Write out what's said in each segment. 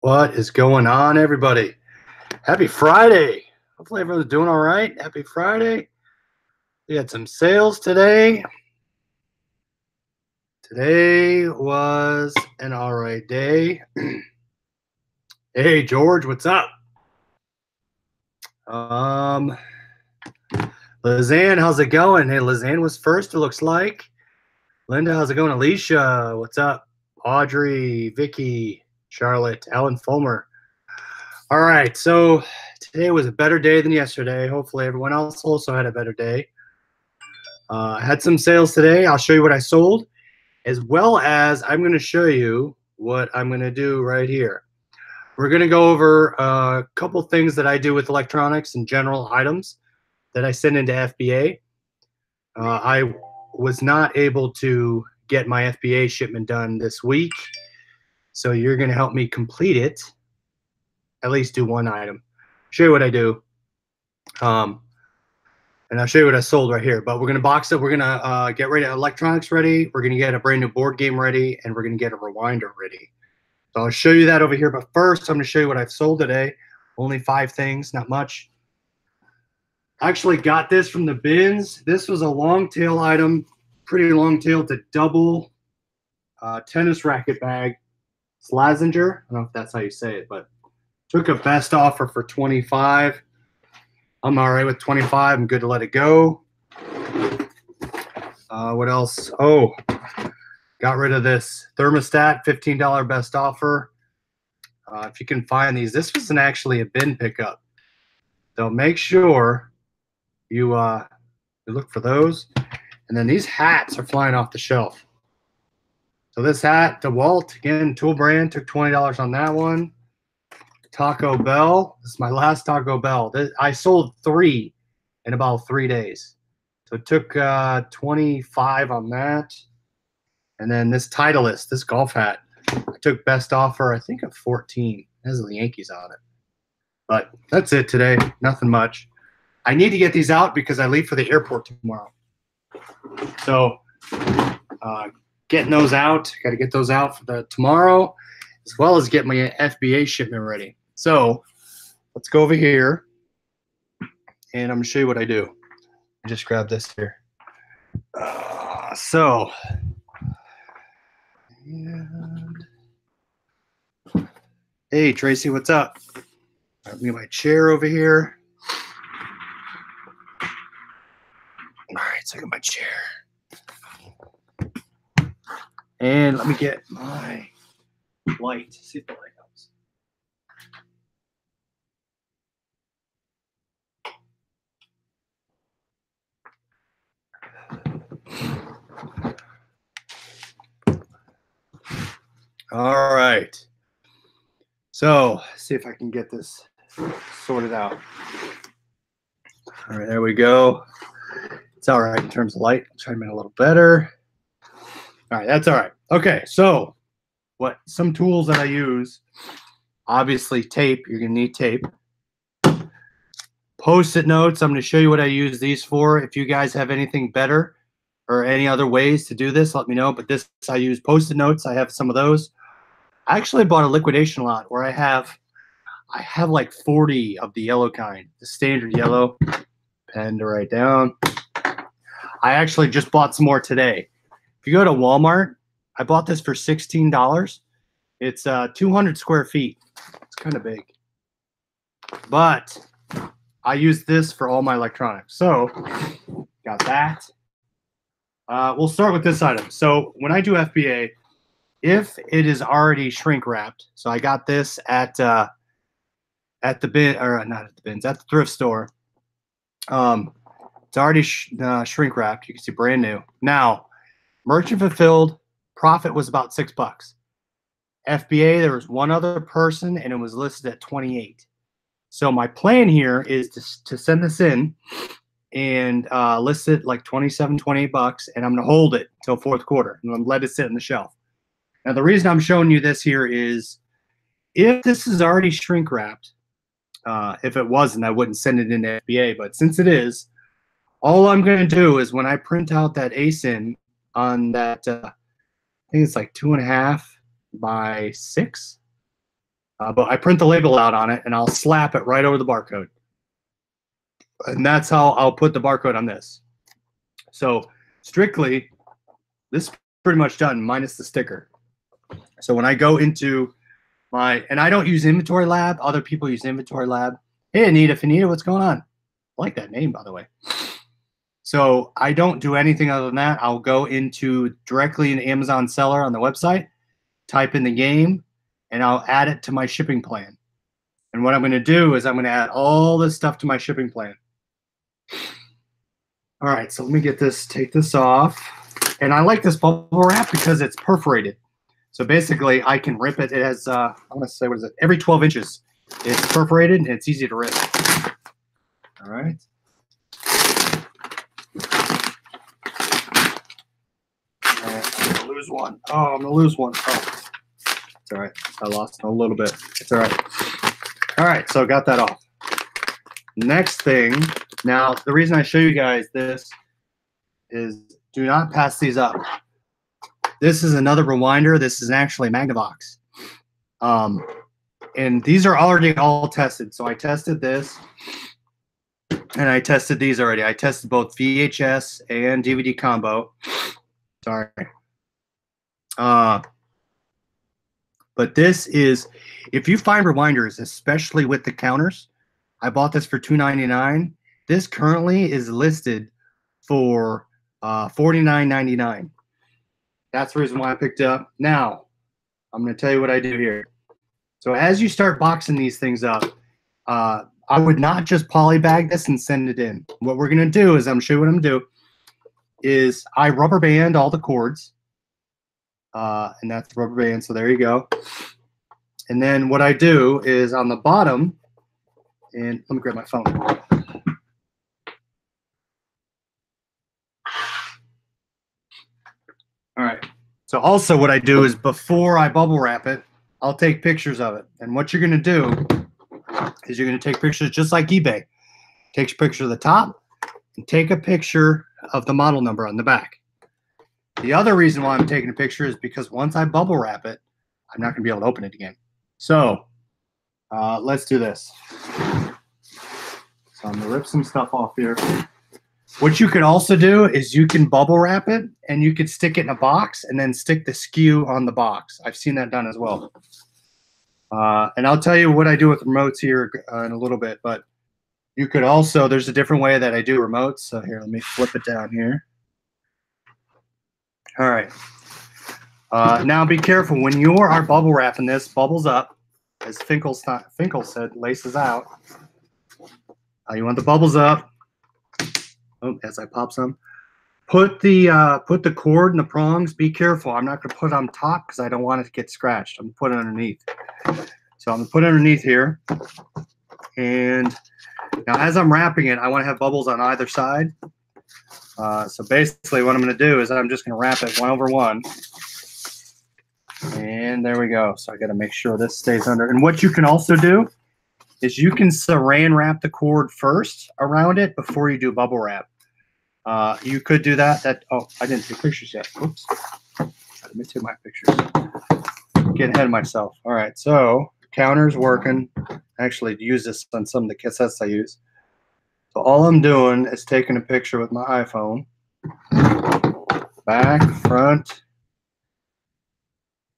What is going on, everybody? Happy Friday. Hopefully everyone's doing all right. Happy Friday. We had some sales today. Today was an all right day. Hey, George, what's up? Lizanne, how's it going? Hey, Lizanne was first, it looks like. Linda, how's it going? Alicia, what's up? Audrey, Vicky, Charlotte, Alan Fulmer. All right, so today was a better day than yesterday. Hopefully everyone else also had a better day. I had some sales today. I'll show you what I sold, as well as I'm going to show you what I'm going to do right here. We're going to go over a couple things that I do with electronics and general items that I send into FBA. I was not able to get my FBA shipment done this week, so you're going to help me complete it. At least do one item. Show you what I do. And I'll show you what I sold right here. But we're going to box it. We're going to get ready, electronics ready. We're going to get a brand new board game ready, and we're going to get a rewinder ready. So I'll show you that over here. But first, I'm going to show you what I've sold today. Only 5 things, not much. I actually got this from the bins. This was a long tail item, pretty long tail. It's a double tennis racket bag. Slazenger. I don't know if that's how you say it, but took a best offer for 25. I'm all right with 25. I'm good to let it go. What else? Oh, got rid of this thermostat, $15 best offer. If you can find these, this wasn't actually a bin pickup. So make sure you look for those. And then these hats are flying off the shelf. So this hat, DeWalt, again, tool brand, took $20 on that one. Taco Bell. This is my last Taco Bell. I sold 3 in about 3 days. So it took 25 on that. And then this Titleist, this golf hat, I took best offer, I think, of 14. It has the Yankees on it. But that's it today. Nothing much. I need to get these out because I leave for the airport tomorrow. So getting those out. Got to get those out for tomorrow, as well as get my FBA shipment ready. So let's go over here, and I'm going to show you what I do. I just grab this here. Hey, Tracy, what's up? Let me get my chair over here. All right, so I got my chair. And let me get my light. See if the light helps. All right. So, see if I can get this sorted out. All right, there we go. It's all right in terms of light. I'll try to make it a little better. All right, that's all right. Okay, so some tools that I use, obviously tape. You're going to need tape. Post-it notes. I'm going to show you what I use these for. If you guys have anything better or any other ways to do this, let me know. But this, I use Post-it notes. I have some of those. I actually bought a liquidation lot where I have like 40 of the yellow kind, the standard yellow. Pen to write down. I actually just bought some more today. If you go to Walmart, I bought this for $16. It's 200 square feet. It's kind of big. But I use this for all my electronics. So got that. We'll start with this item. So when I do FBA, if it is already shrink wrapped, so I got this at the bin, or not at the bins, at the thrift store. It's already shrink wrapped. You can see brand new. Now, merchant fulfilled, profit was about $6. FBA, there was one other person, and it was listed at 28. So my plan here is to send this in and list it like 27, 28 bucks, and I'm going to hold it till 4th quarter, and I'm going to let it sit on the shelf. Now, the reason I'm showing you this here is if this is already shrink wrapped, if it wasn't, I wouldn't send it into FBA, but since it is, all I'm going to do is when I print out that ASIN on that, I think it's like 2.5 by 6. But I print the label out on it, and I'll slap it right over the barcode. And that's how I'll put the barcode on this. So strictly, this is pretty much done, minus the sticker. So when I go into my, and I don't use Inventory Lab. Other people use Inventory Lab. Hey, Anita, what's going on? I like that name, by the way. So I don't do anything other than that. I'll go into directly in Amazon Seller on the website, type in the game, and I'll add it to my shipping plan. And what I'm going to do is I'm going to add all this stuff to my shipping plan. All right, so let me get this, take this off. And I like this bubble wrap because it's perforated. So basically, I can rip it. It has, I want to say, what is it? Every 12 inches. It's perforated, and it's easy to rip. All right. I'm going to lose one. Oh, I'm going to lose one. Oh, it's all right. I lost a little bit. It's all right. All right, so got that off. Next thing, now, the reason I show you guys this is do not pass these up. This is another rewinder. This is actually Magnavox. And these are already all tested. So I tested this, and I tested these already. I tested both VHS and DVD combo. Sorry. But this is, if you find rewinders, especially with the counters, I bought this for $2.99. This currently is listed for $49.99. That's the reason why I picked it up. Now, I'm going to tell you what I do here. So as you start boxing these things up, I would not just polybag this and send it in. What we're going to do is, I'm going to show you what I'm going to do, is I rubber band all the cords. And that's the rubber band, so there you go. And then what I do is on the bottom, and let me grab my phone. All right. So also what I do is before I bubble wrap it, I'll take pictures of it. And what you're going to do is you're going to take pictures just like eBay. Take a picture of the top and take a picture of the model number on the back. The other reason why I'm taking a picture is because once I bubble wrap it, I'm not going to be able to open it again. So let's do this. So I'm going to rip some stuff off here. What you could also do is you can bubble wrap it, and you could stick it in a box and then stick the SKU on the box. I've seen that done as well. And I'll tell you what I do with remotes here in a little bit, but you could also, there's a different way that I do remotes. So here, let me flip it down here. All right. Now be careful. When you are bubble wrapping this, bubbles up, as Finkel said, laces out. You want the bubbles up. Oh, as I pop some. Put the cord and the prongs. Be careful. I'm not going to put it on top because I don't want it to get scratched. I'm going to put it underneath. So I'm going to put it underneath here. And now as I'm wrapping it, I want to have bubbles on either side. So basically what I'm going to do is I'm just going to wrap it 1 over 1. And there we go. So I got to make sure this stays under. And what you can also do is you can saran wrap the cord first around it before you do bubble wrap. You could do that. Oh, I didn't take pictures yet. Oops. Let me take my pictures. Getting ahead of myself. All right, so counter's working. I actually use this on some of the cassettes I use. So all I'm doing is taking a picture with my iPhone. Back, front.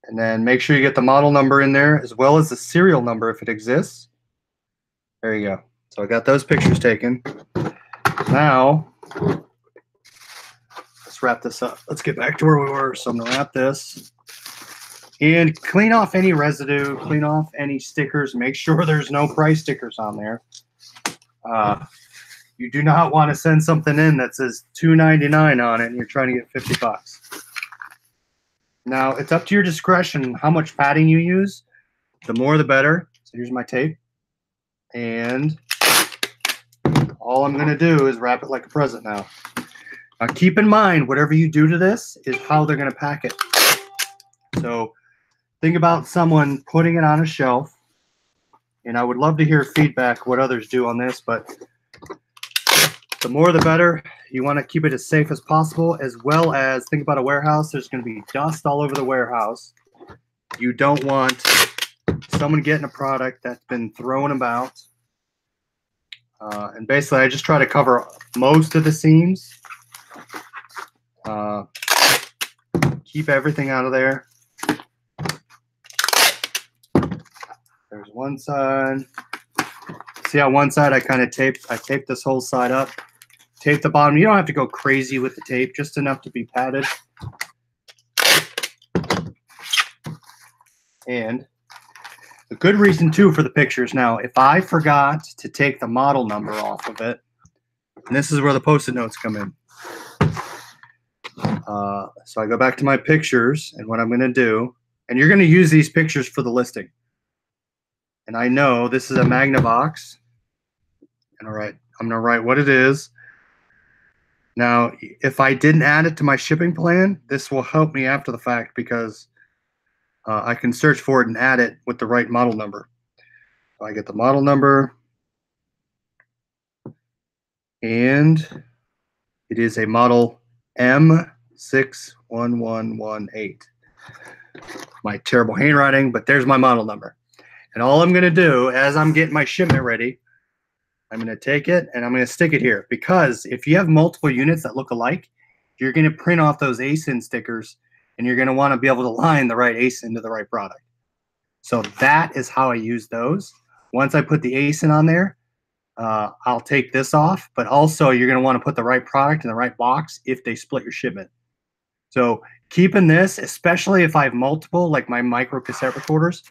And then make sure you get the model number in there as well as the serial number if it exists. There you go. So I got those pictures taken. Now, let's wrap this up. Let's get back to where we were. So I'm going to wrap this. And clean off any residue. Clean off any stickers. Make sure there's no price stickers on there. You do not want to send something in that says $2.99 on it and you're trying to get 50 bucks. Now, it's up to your discretion how much padding you use. The more, the better. So here's my tape. And all I'm going to do is wrap it like a present now. Now, keep in mind, whatever you do to this is how they're going to pack it. So think about someone putting it on a shelf. And I would love to hear feedback, what others do on this. But the more, the better. You want to keep it as safe as possible, as well as think about a warehouse. There's going to be dust all over the warehouse. You don't want someone getting a product that's been thrown about. And basically, I just try to cover most of the seams. Keep everything out of there. There's one side. See how one side I taped this whole side up. Tape the bottom. You don't have to go crazy with the tape, just enough to be padded. And a good reason too for the pictures. Now, if I forgot to take the model number off of it, and this is where the Post-it notes come in. So I go back to my pictures, and what I'm going to do, and you're going to use these pictures for the listing. And I know this is a Magnavox. And all right, I'm going to write what it is. Now, if I didn't add it to my shipping plan, this will help me after the fact because I can search for it and add it with the right model number. So I get the model number, and it is a model M61118. My terrible handwriting, but there's my model number. And all I'm going to do as I'm getting my shipment ready, I'm going to take it and I'm going to stick it here, because if you have multiple units that look alike, you're going to print off those ASIN stickers and you're going to want to be able to line the right ASIN to the right product. So that is how I use those. Once I put the ASIN on there, I'll take this off, but also you're going to want to put the right product in the right box if they split your shipment. So keeping this, especially if I have multiple, like my micro cassette recorders,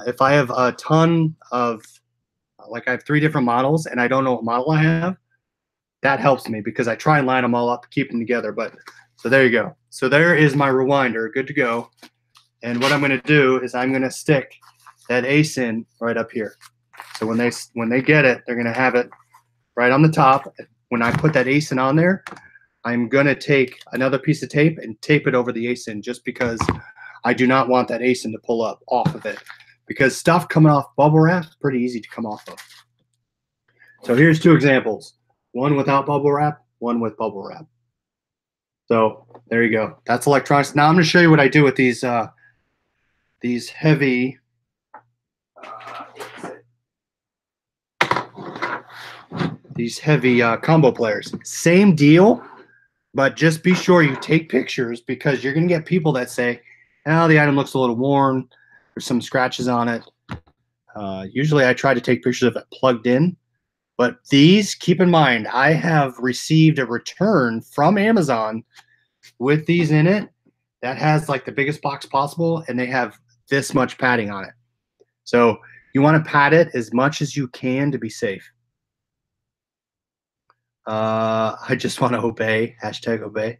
if I have a ton of, like I have 3 different models and I don't know what model I have, that helps me because I try and line them all up, keep them together. But so there you go. So there is my rewinder, good to go. And what I'm going to do is I'm going to stick that ASIN right up here. So when they get it, they're going to have it right on the top. When I put that ASIN on there, I'm going to take another piece of tape and tape it over the ASIN, just because I do not want that ASIN to pull up off of it, because stuff coming off bubble wrap is pretty easy to come off of. So here's 2 examples. One without bubble wrap, one with bubble wrap. So there you go. That's electronics. Now I'm going to show you what I do with these heavy combo players. Same deal, but just be sure you take pictures, because you're going to get people that say, oh, the item looks a little worn. There's some scratches on it. Usually I try to take pictures of it plugged in. But these, keep in mind, I have received a return from Amazon with these in it that has like the biggest box possible, and they have this much padding on it. So you want to pad it as much as you can to be safe. I just want to obey. Hashtag obey.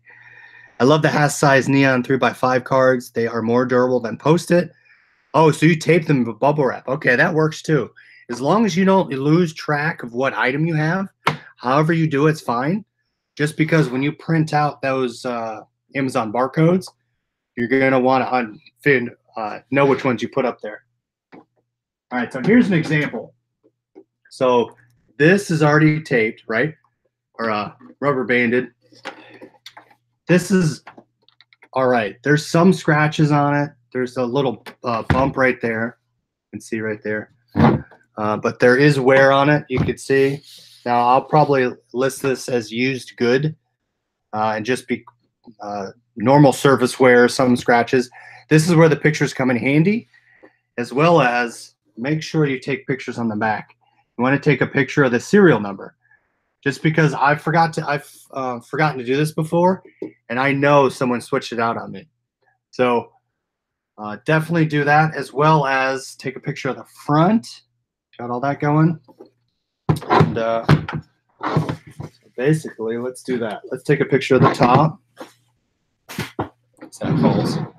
I love the half size neon 3x5 cards. They are more durable than Post-it. Oh, so you tape them with bubble wrap. Okay, that works too. As long as you don't lose track of what item you have, however you do it's fine. Just because when you print out those Amazon barcodes, you're going to want to know which ones you put up there. All right, so here's an example. So this is already taped, right? Or rubber banded. This is all right. There's some scratches on it. There's a little bump right there. You can see right there. But there is wear on it, you could see. Now, I'll probably list this as used good and just be normal surface wear, some scratches. This is where the pictures come in handy, as well as make sure you take pictures on the back. You want to take a picture of the serial number. Just because I've forgotten to do this before, and I know someone switched it out on me. So definitely do that, as well as take a picture of the front. Got all that going. And so basically, let's do that. Let's take a picture of the top. That falls. All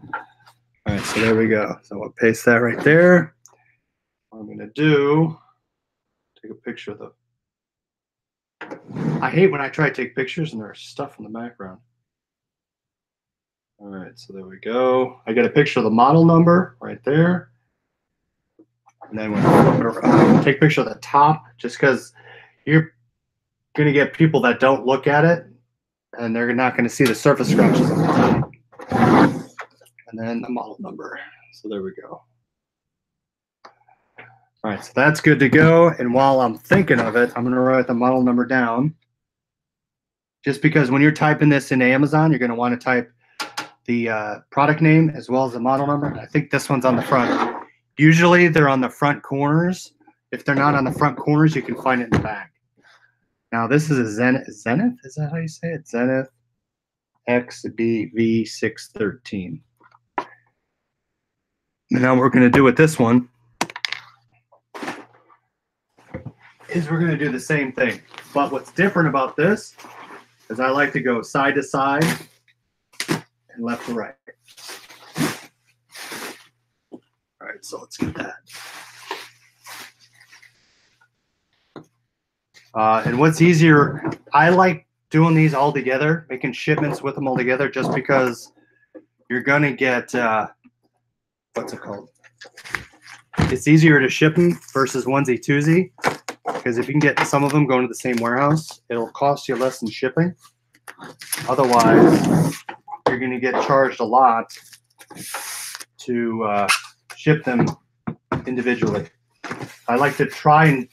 right, so there we go. So we'll paste that right there. What I'm going to do, take a picture of the. I hate when I try to take pictures and there's stuff in the background. All right, so there we go. I got a picture of the model number right there. And then we'll take a picture of the top, just because you're going to get people that don't look at it, and they're not going to see the surface scratches on the top. And then the model number. So there we go. All right, so that's good to go. And while I'm thinking of it, I'm going to write the model number down. Just because when you're typing this in Amazon, you're going to want to type the product name as well as the model number. I think this one's on the front. Usually they're on the front corners. If they're not on the front corners, you can find it in the back. Now this is a Zenith. Is that how you say it? Zenith XBV613. And now what we're going to do with this one is we're going to do the same thing. But what's different about this is I like to go side to side and left to right. All right, so let's get that. And what's easier, I like doing these all together, making shipments with them all together, just because you're going to get, what's it called? It's easier to ship them versus onesie twosie, because if you can get some of them going to the same warehouse, it'll cost you less than shipping. Otherwise, you're going to get charged a lot to ship them individually. I like to try and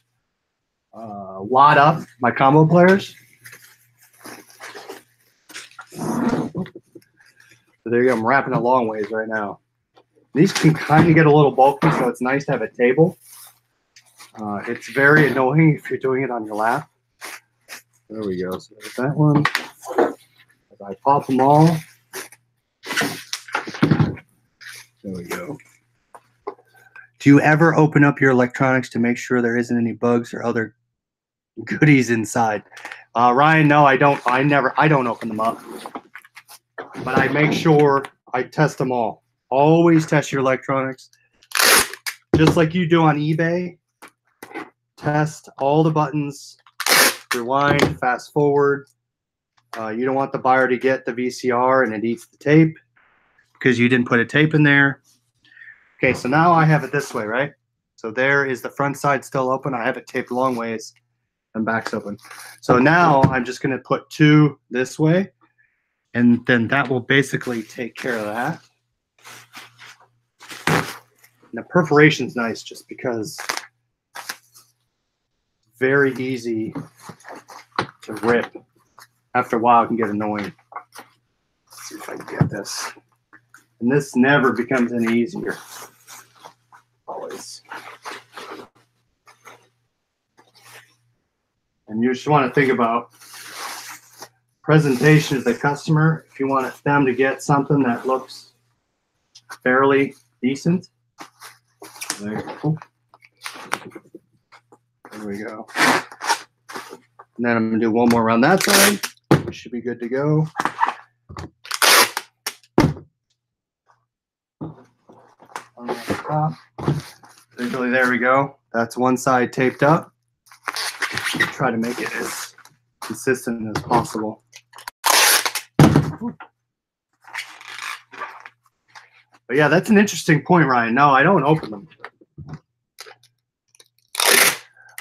wad up my combo players. So there you go. I'm wrapping a long ways right now. These can kind of get a little bulky, so it's nice to have a table. It's very annoying if you're doing it on your lap. There we go. So there's that one. As I pop them all. There we go. Do you ever open up your electronics to make sure there isn't any bugs or other goodies inside? Ryan, no, I don't. I don't open them up. But I make sure I test them all. Always test your electronics. Just like you do on eBay. Test all the buttons. Rewind, fast forward. You don't want the buyer to get the VCR and it eats the tape because you didn't put a tape in there. Okay, so now I have it this way, right? So there is the front side still open. I have it taped long ways and back's open. So now I'm just going to put two this way, and then that will basically take care of that. And the perforation's nice just because it's very easy to rip. After a while, it can get annoying. Let's see if I can get this. And this never becomes any easier. Always. And you just want to think about presentation to the customer. If you want them to get something that looks fairly decent. There we go. And then I'm going to do one more around that side. Should be good to go. On the top. Visually, there we go. That's one side taped up. Try to make it as consistent as possible. But yeah, that's an interesting point, Ryan. No, I don't open them.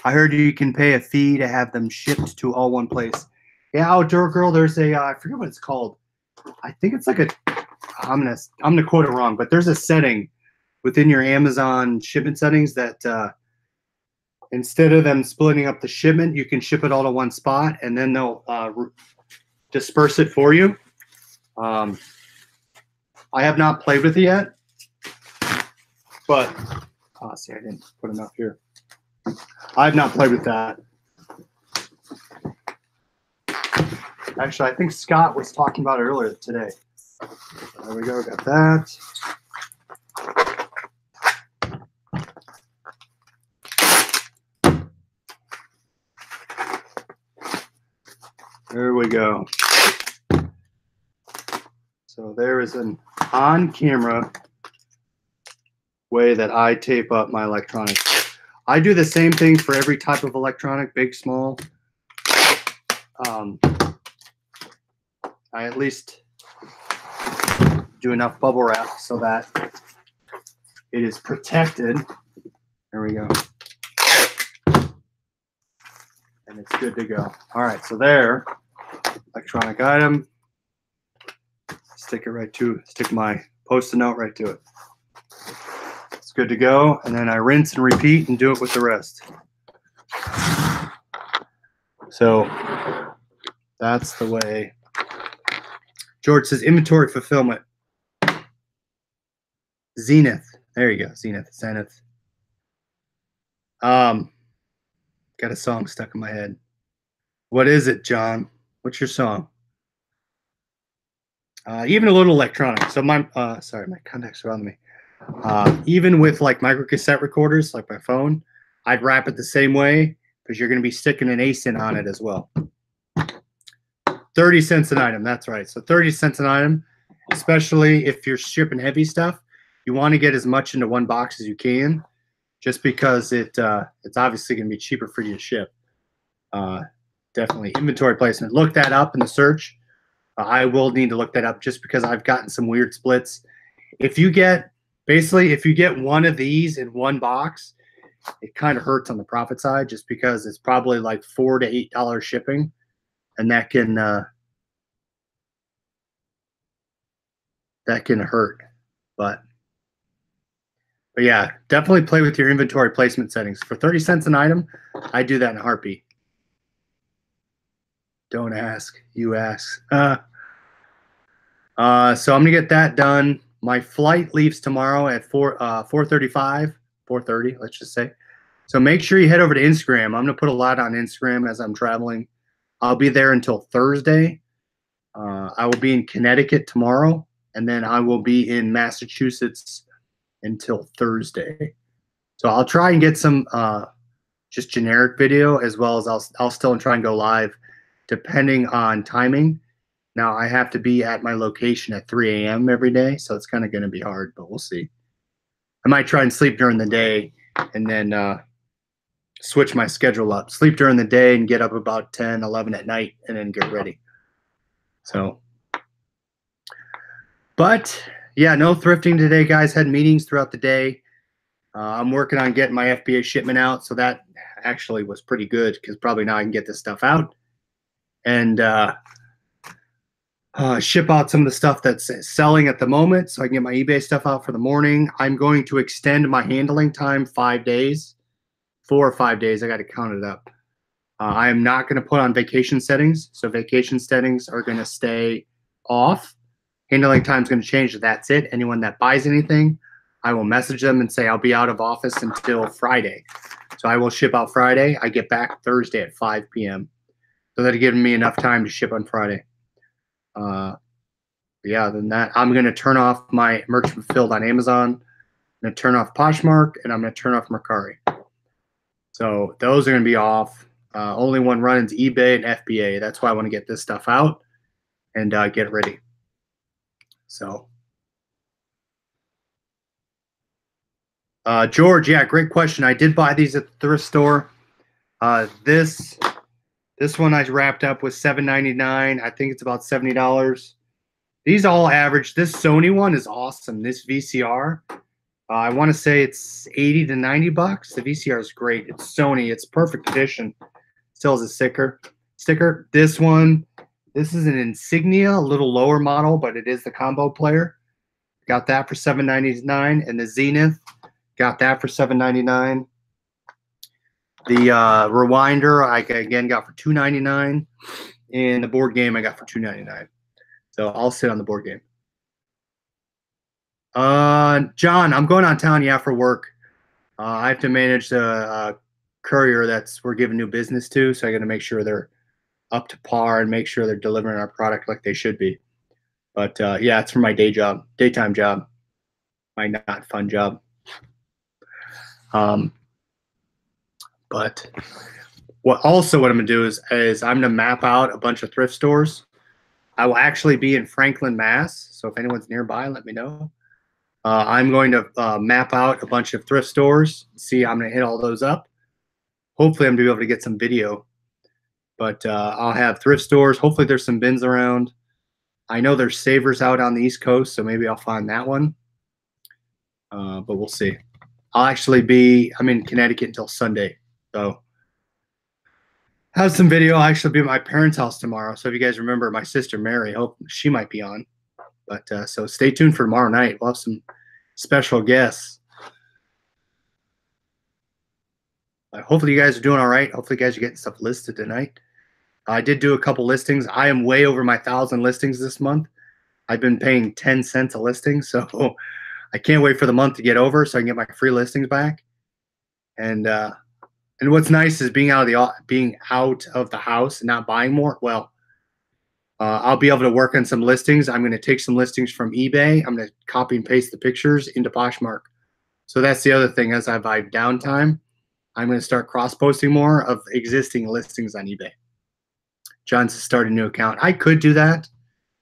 I heard you can pay a fee to have them shipped to all one place. Yeah, Outdoor Girl, there's a, I forget what it's called. I think it's like a, I'm gonna quote it wrong, but there's a setting within your Amazon shipment settings that instead of them splitting up the shipment, you can ship it all to one spot, and then they'll disperse it for you. I have not played with it yet, but see, I didn't put enough here. I have not played with that. Actually, I think Scott was talking about it earlier today. There we go, got that. There we go. So there is an on-camera way that I tape up my electronics. I do the same thing for every type of electronic, big, small. I at least do enough bubble wrap so that it is protected. There we go. And it's good to go. All right, so there, electronic item. Stick my Post-it note right to it. It's good to go. And then I rinse and repeat and do it with the rest. So that's the way. George says inventory fulfillment. Zenith. There you go. Zenith. Got a song stuck in my head. What is it, John? What's your song? Even a little electronic. So my contacts are on me. Even with like micro cassette recorders, like my phone, I'd wrap it the same way because you're going to be sticking an ASIN on it as well. 30 cents an item. That's right. So 30 cents an item, especially if you're shipping heavy stuff, you want to get as much into one box as you can, just because it's obviously going to be cheaper for you to ship. Definitely inventory placement. Look that up in the search. I will need to look that up just because I've gotten some weird splits. If you get one of these in one box, it kind of hurts on the profit side just because it's probably like $4 to $8 shipping, and that can hurt. But yeah, definitely play with your inventory placement settings. For 30 cents an item, I do that in a heartbeat. Don't ask, you ask. So I'm gonna get that done. My flight leaves tomorrow at 4:30, let's just say. So make sure you head over to Instagram. I'm gonna put a lot on Instagram as I'm traveling. I'll be there until Thursday. I will be in Connecticut tomorrow, and then I will be in Massachusetts until Thursday. So I'll try and get some just generic video, as well as I'll still try and go live depending on timing. Now I have to be at my location at 3 a.m. every day, so it's kind of going to be hard, but we'll see. I might try and sleep during the day and then switch my schedule up. Sleep during the day and get up about 10, 11 at night and then get ready. So, but yeah, no thrifting today, guys. Had meetings throughout the day. I'm working on getting my FBA shipment out, so that actually was pretty good because probably now I can get this stuff out and ship out some of the stuff that's selling at the moment so I can get my eBay stuff out for the morning. I'm going to extend my handling time 5 days, 4 or 5 days. I got to count it up. I am not going to put on vacation settings, so vacation settings are going to stay off. Handling time is going to change. That's it. Anyone that buys anything, I will message them and say I'll be out of office until Friday. So I will ship out Friday. I get back Thursday at 5 p.m. So that'll give me enough time to ship on Friday. Yeah, other than that, I'm going to turn off my merchant fulfilled on Amazon. I'm going to turn off Poshmark, and I'm going to turn off Mercari. So those are going to be off. Only one running is eBay and FBA. That's why I want to get this stuff out and get ready. So, George, yeah, great question. I did buy these at the thrift store. This one I wrapped up with $7.99. I think it's about $70. These all average. This Sony one is awesome. This VCR, I want to say it's 80 to 90 bucks. The VCR is great. It's Sony. It's perfect condition. Still has a sticker. This one, this is an Insignia, a little lower model, but it is the combo player. Got that for $7.99, and the Zenith, got that for $7.99. The Rewinder I again got for $2.99, and the board game I got for $2.99. So I'll sit on the board game. John, I'm going on town, yeah, for work. I have to manage the courier we're giving new business to, so I got to make sure they're up to par and make sure they're delivering our product like they should be. But yeah, it's for my daytime job, my not fun job. But what I'm gonna do is I'm gonna map out a bunch of thrift stores. I will actually be in Franklin, Mass. So if anyone's nearby, let me know. I'm going to map out a bunch of thrift stores. See, I'm gonna hit all those up. Hopefully, I'm gonna be able to get some video. But I'll have thrift stores. Hopefully, there's some bins around. I know there's Savers out on the East Coast, so maybe I'll find that one. But we'll see. I'm in Connecticut until Sunday. So have some video. I'll actually be at my parents' house tomorrow. So if you guys remember my sister Mary, hope she might be on. But so stay tuned for tomorrow night. We'll have some special guests. Hopefully you guys are doing all right. Hopefully you guys are getting stuff listed tonight. I did do a couple listings. I am way over my 1,000 listings this month. I've been paying 10 cents a listing, so I can't wait for the month to get over so I can get my free listings back. And what's nice is being out of the house and not buying more. Well, I'll be able to work on some listings. I'm going to take some listings from eBay. I'm going to copy and paste the pictures into Poshmark. So that's the other thing. As I have downtime, I'm going to start cross-posting more of existing listings on eBay. John says start a new account. I could do that.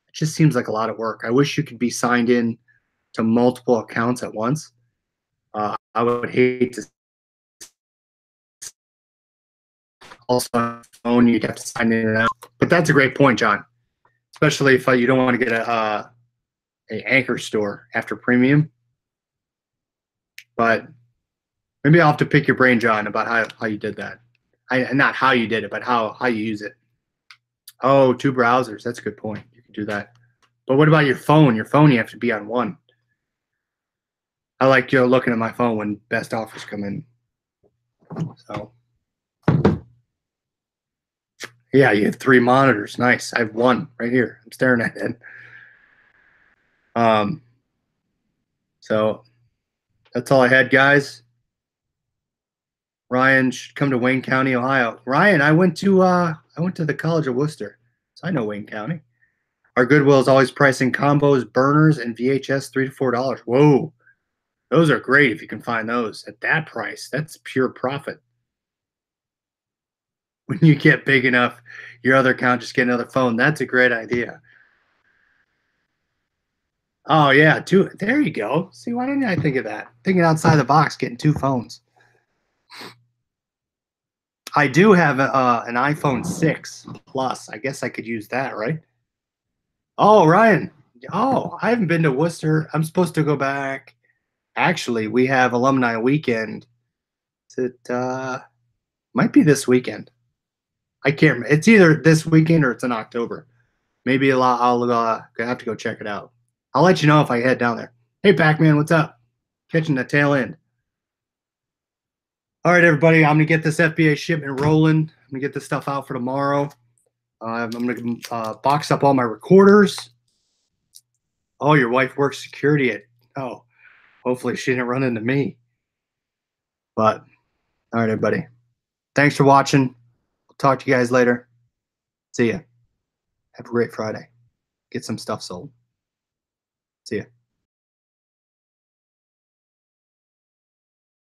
It just seems like a lot of work. I wish you could be signed in to multiple accounts at once. I would hate to. Also on the phone, you'd have to sign in and out. But that's a great point, John. Especially if you don't want to get a anchor store after premium. But maybe I'll have to pick your brain, John, about how you did that. Not how you did it, but how you use it. Oh, 2 browsers. That's a good point. You can do that. But what about your phone? Your phone, you have to be on one. I like looking at my phone when best offers come in. So, yeah, you have 3 monitors. Nice. I have 1 right here. I'm staring at it. So that's all I had, guys. Ryan should come to Wayne County, Ohio. Ryan, I went to the College of Worcester, so I know Wayne County. Our Goodwill is always pricing combos, burners, and VHS $3 to $4. Whoa, those are great if you can find those at that price. That's pure profit. When you get big enough, your other account, just get another phone. That's a great idea. Oh yeah, 2. There you go. See, why didn't I think of that? Thinking outside the box, getting 2 phones. I do have an iPhone 6 Plus. I guess I could use that, right? Oh, Ryan. Oh, I haven't been to Worcester. I'm supposed to go back. Actually, we have alumni weekend. It might be this weekend. I can't remember. It's either this weekend or it's in October. Maybe I'll have to go check it out. I'll let you know if I head down there. Hey, Pac-Man, what's up? Catching the tail end. All right, everybody. I'm going to get this FBA shipment rolling. I'm going to get this stuff out for tomorrow. I'm going to box up all my recorders. Oh, your wife works security at, oh, hopefully she didn't run into me. But, all right, everybody. Thanks for watching. I'll talk to you guys later. See ya. Have a great Friday. Get some stuff sold. See ya.